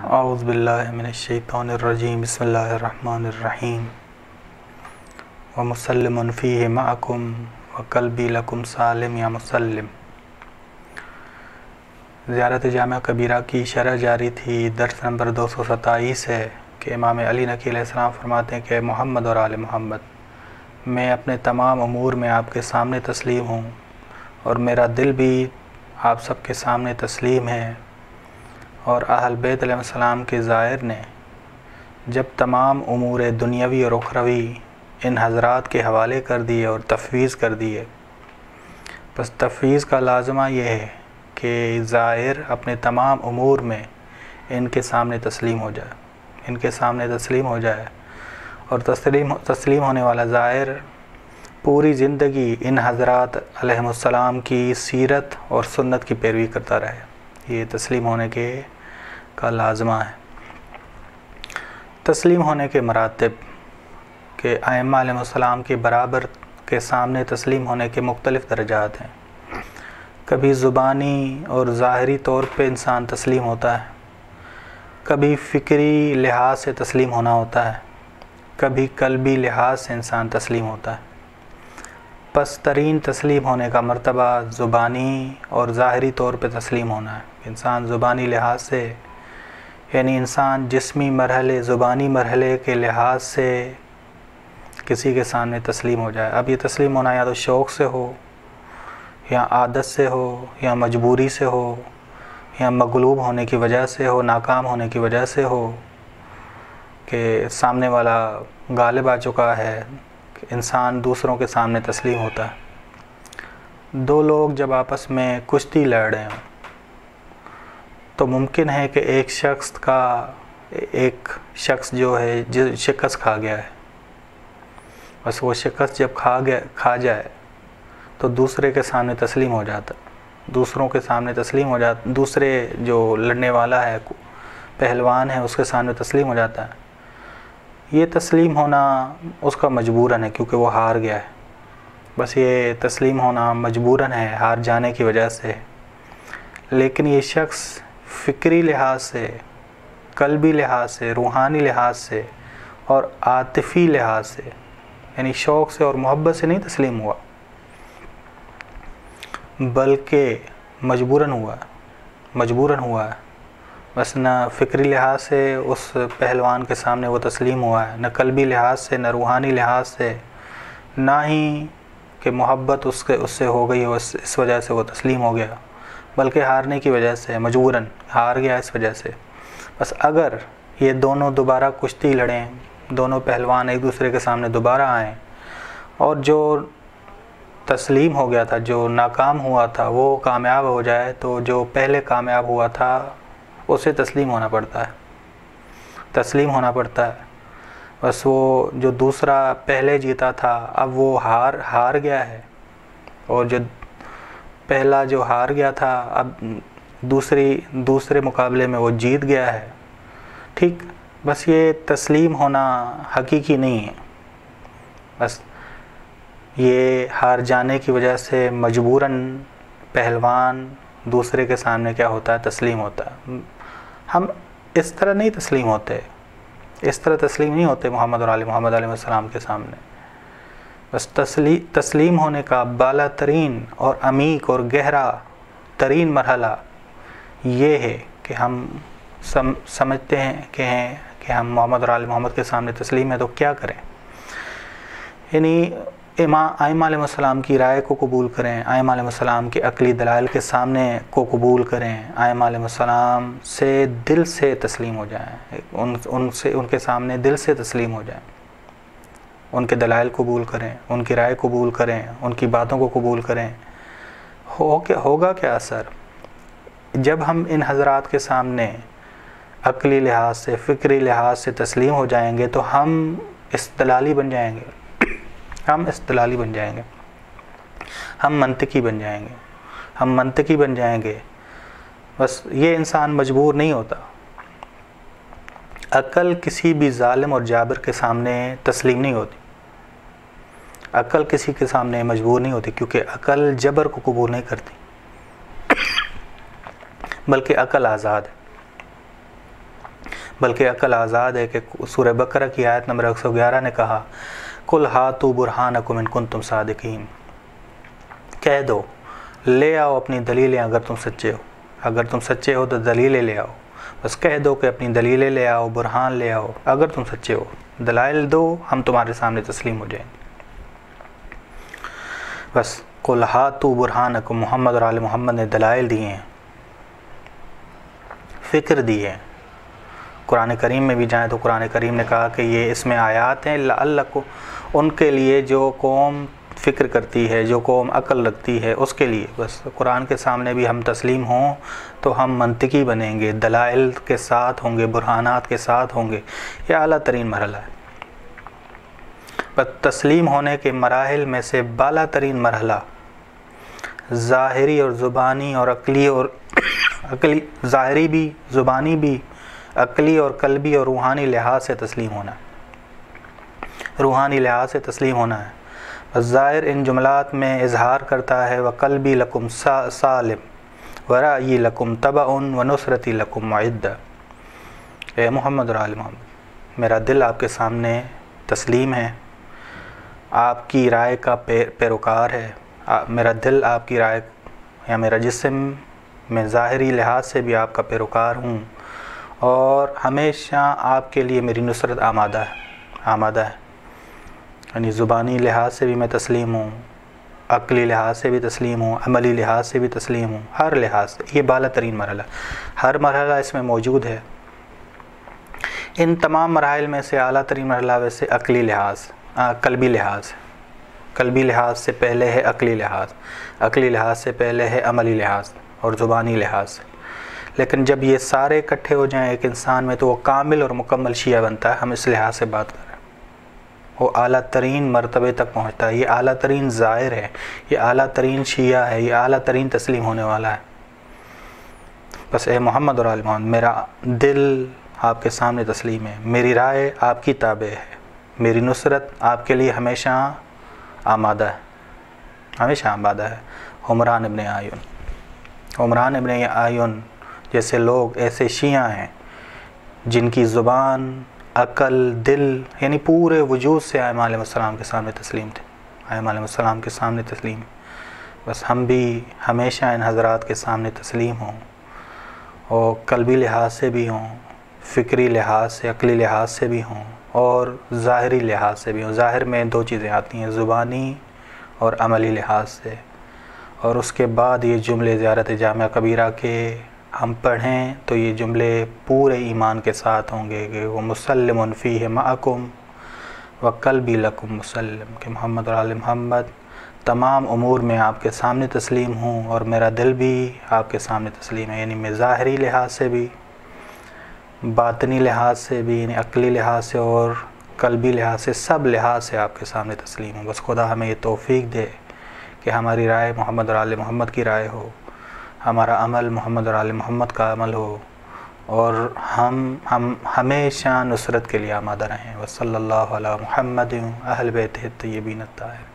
اعوذ باللہ من الشیطان الرجیم بسم اللہ الرحمن الرحیم ومسلم فیہ معکم وقلبی لکم سالم یا مسلم۔ زیارت جامعہ کبیرہ کی شرح جاری تھی۔ درس نمبر 227 ہے کہ امام علی نقی علیہ السلام فرماتے ہیں کہ محمد اور آل محمد، میں اپنے تمام امور میں آپ کے سامنے تسلیم ہوں اور میرا دل بھی آپ سب کے سامنے تسلیم ہے۔ اور اہل بیت علیہ السلام کے زائر نے جب تمام امور دنیاوی اور اخروی ان حضرات کے حوالے کر دیے اور تفویض کر دیے، بس تفویض کا لازمہ یہ ہے کہ زائر اپنے تمام امور میں ان کے سامنے تسلیم ہو جائے، ان کے سامنے تسلیم ہو جائے، اور تسلیم ہونے والا زائر پوری زندگی ان حضرات علیہ السلام کی سیرت اور سنت کی پیروی کرتا رہے۔ یہ تسلیم ہونے کا لازمہ ہے۔ تسلیم ہونے کے مراتب کہ ائمہ علیہ السلام کے برابر کے سامنے تسلیم ہونے کے مختلف درجات ہیں۔ کبھی زبانی اور ظاہری طور پہ انسان تسلیم ہوتا ہے، کبھی فکری لحاظ سے تسلیم ہونا ہوتا ہے، کبھی قلبی لحاظ سے انسان تسلیم ہوتا ہے۔ پس ترین تسلیم ہونے کا مرتبہ زبانی اور ظاہری طور پہ تسلیم ہونا ہے۔ انسان زبانی لحاظ سے، یعنی انسان جسمی مرحلے، زبانی مرحلے کے لحاظ سے کسی کے سامنے تسلیم ہو جائے۔ اب یہ تسلیم ہونا یا تو شوق سے ہو، یا عادت سے ہو، یا مجبوری سے ہو، یا مغلوب ہونے کی وجہ سے ہو، ناکام ہونے کی وجہ سے ہو کہ سامنے والا غالب آ چکا ہے، انسان دوسروں کے سامنے تسلیم ہوتا ہے۔ دو لوگ جب آپس میں کشتی لڑ رہے ہوں تو ممکن ہے کہ ایک شخص جو ہے شکست کھا گیا ہے، بس وہ شکست جب کھا جائے تو دوسرے کے سامنے تسلیم ہو جاتا، دوسروں کے سامنے تسلیم ہو جاتا، دوسرے جو لڑنے والا ہے، پہلوان ہے، اس کے سامنے تسلیم ہو جاتا ہے۔ یہ تسلیم ہونا اس کا مجبوراً ہے کیونکہ وہ ہار گیا ہے، بس یہ تسلیم ہونا مجبوراً ہے، ہار جانے کی وجہ سے۔ لیکن یہ شخص فکری لحاظ سے، قلبی لحاظ سے، روحانی لحاظ سے اور عاطفی لحاظ سے، یعنی شوق سے اور محبت سے نہیں تسلیم ہوا، بلکہ مجبوراً ہوا ہے۔ بس نہ فکری لحاظ سے اس پہلوان کے سامنے وہ تسلیم ہوا ہے، نہ قلبی لحاظ سے، نہ روحانی لحاظ سے، نہ ہی کہ محبت اس سے ہو گئی ہو، اس وجہ سے وہ تسلیم ہو گیا، بلکہ ہارنے کی وجہ سے، مجبوراً ہار گیا اس وجہ سے۔ بس اگر یہ دونوں دوبارہ کشتی لڑیں، دونوں پہلوان ایک دوسرے کے سامنے دوبارہ آئیں، اور جو تسلیم ہو گیا تھا، جو ناکام ہوا تھا، وہ کامیاب ہو جائے، تو جو پہلے کامیاب ہوا تھا اسے تسلیم ہونا پڑتا ہے۔ بس وہ جو دوسرا پہلے جیتا تھا، اب وہ ہار گیا ہے، اور جو پہلا جو ہار گیا تھا اب دوسرے مقابلے میں وہ جیت گیا ہے۔ ٹھیک، بس یہ تسلیم ہونا حقیقی نہیں ہے، بس یہ ہار جانے کی وجہ سے مجبوراً پہلوان دوسرے کے سامنے کیا ہوتا ہے، تسلیم ہوتا ہے۔ ہم اس طرح نہیں تسلیم ہوتے، اس طرح تسلیم نہیں ہوتے محمد اور آل محمد علیہ السلام کے سامنے۔ بس تسلیم ہونے کا بالا ترین اور عمیق اور گہرا ترین مرحلہ یہ ہے کہ ہم سمجھتے ہیں کہ ہم محمد اور آل محمد کے سامنے تسلیم ہیں، تو کیا کریں؟ یعنی ائمہ علیہ السلام کی رائے کو قبول کریں، ائمہ علیہ السلام کے عقلی دلائل کے سامنے کو قبول کریں، ائمہ علیہ السلام سے دل سے تسلیم ہو جائیں، ان کے سامنے دل سے تسلیم ہو جائیں، ان کے دلائل قبول کریں، ان کی رائے قبول کریں، ان کی باتوں کو قبول کریں۔ ہوگا کیا اثر؟ جب ہم ان حضرات کے سامنے عقلی لحاظ سے، فکری لحاظ سے تسلیم ہو جائیں گے تو ہم استدلالی بن جائیں گے، ہم منطقی بن جائیں گے۔ بس یہ انسان مجبور نہیں ہوتا۔ عقل کسی بھی ظالم اور جابر کے سامنے تسلیم نہیں ہوتی، عقل کسی کے سامنے مجبور نہیں ہوتی، کیونکہ عقل جبر کو قبول نہیں کرتی، بلکہ عقل آزاد ہے۔ بلکہ عقل آزاد ہے کہ سورہ بقرہ کی آیت نمبر 111 نے کہا قُلْ هَاتُوا بُرْهَانَكُمْ إِن كُنتُمْ صَادِقِينَ، کہہ دو لے آؤ اپنی دلیلیں اگر تم سچے ہو، اگر تم سچے ہو تو دلیلیں لے آؤ، بس کہہ دو کہ اپنی دلیلیں لے آؤ، برہان لے آؤ، اگر تم سچے ہو دلائل دو، ہم تمہارے سامنے تسلیم ہو جائیں گے۔ بس قُلْ هَاتُوا بُرْهَانَكُمْ، محمد اور آل محمد نے دلائل دیے ہیں، فکر دی ہے۔ قرآن کریم میں بھی جائیں تو قرآن کریم نے کہا کہ یہ اس میں آیات ہیں لعلکم، ان کے لیے جو قوم فکر کرتی ہے، جو قوم عقل رکھتی ہے، اس کے لیے۔ بس قرآن کے سامنے بھی ہم تسلیم ہوں تو ہم منطقی بنیں گے، دلائل کے ساتھ ہوں گے، برہانات کے ساتھ ہوں گے۔ یہ اعلیٰ ترین مرحلہ ہے۔ بس تسلیم ہونے کے مراحل میں سے بالا ترین مرحلہ ظاہری اور زبانی اور عقلی ظاہری بھی، زبانی بھی، عقلی اور قلبی اور روحانی لحاظ سے تسلیم ہونا ہے، روحانی لحاظ سے تسلیم ہونا ہے۔ ظاہر ان جملات میں اظہار کرتا ہے وَقَلْبِي لَكُمْ سَالِمٌ وَرَأْيِي لَكُمْ تَبَعٌ وَنُصْرَتِي لَكُمْ مُعِدَّةٌ، اے محمد اور آل محمد، میرا دل آپ کے سامنے تسلیم ہے، آپ کی رائے کا پیروکار ہے، میرا دل آپ کی رائے یا میرا جسم میں ظاہری لحاظ سے بھی آپ کا پیروکار ہوں، اور ہمیشہ آپ کے لیے میری نصرت آمادہ ہے۔ یعنی زبانی لحاظ سے بھی میں تسلیم ہوں، عقلی لحاظ سے بھی تسلیم ہوں، عملی لحاظ سے بھی تسلیم ہوں، ہر لحاظ سے۔ یہ بالا ترین مرحلہ، ہر مرحلہ اس میں موجود ہے۔ ان تمام مراحل میں سے اعلیٰ ترین مرحلہ ویسے قلبی لحاظ سے پہلے ہے عقلی لحاظ سے پہلے ہے عملی لحاظ اور زبانی لحاظ سے۔ لیکن جب یہ سارے اکٹھے ہو جائیں ایک انسان میں تو وہ کامل اور مکمل شیعہ بنتا ہے۔ ہم اس لحاظ سے بات کر رہے ہیں، وہ اعلیٰ ترین مرتبے تک پہنچتا ہے، یہ اعلیٰ ترین ظاہر ہے، یہ اعلیٰ ترین شیعہ ہے، یہ اعلیٰ ترین تسلیم ہونے والا ہے۔ بس اے محمد اور آل محمد، میرا دل آپ کے سامنے تسلیم ہے، میری رائے آپ کی تابع ہے، میری نصرت آپ کے لیے ہمیشہ آمادہ ہے۔ عمران ابن آیون جیسے لوگ، ایسے شیعہ ہیں جن کی زبان، عقل، دل، یعنی پورے وجود سے ائمہ علیہ السلام کے سامنے تسلیم تھے، ائمہ علیہ السلام کے سامنے تسلیم۔ بس ہم بھی ہمیشہ ان حضرات کے سامنے تسلیم ہوں، اور قلبی لحاظ سے بھی ہوں، فکری لحاظ سے، عقلی لحاظ سے بھی ہوں، اور ظاہری لحاظ سے بھی ہوں۔ ظاہر میں دو چیزیں آتی ہیں، زبانی اور عملی لحاظ سے۔ اور اس کے بعد یہ جملے زیارت جامعہ کبیرہ کے ہم پڑھیں تو یہ جملے پورے ایمان کے ساتھ ہوں گے کہ وہ مسلم فیہ معکم وقلبی لکم مسلم، کہ محمد اور آل محمد تمام امور میں آپ کے سامنے تسلیم ہوں، اور میرا دل بھی آپ کے سامنے تسلیم ہے۔ یعنی میں ظاہری لحاظ سے بھی، باطنی لحاظ سے بھی، یعنی عقلی لحاظ سے اور قلبی لحاظ سے، سب لحاظ سے آپ کے سامنے تسلیم ہوں۔ بس خدا ہمیں یہ توفیق دے کہ ہماری رائے محمد اور آل محمد کی رائے ہو، ہمارا عمل محمد اور آل محمد کا عمل ہو، اور ہم ہمیشہ نصرت کے لیے آمادہ رہیں۔ وصلی اللہ علی محمد اہل بیتہ الطیبین الطاہرین۔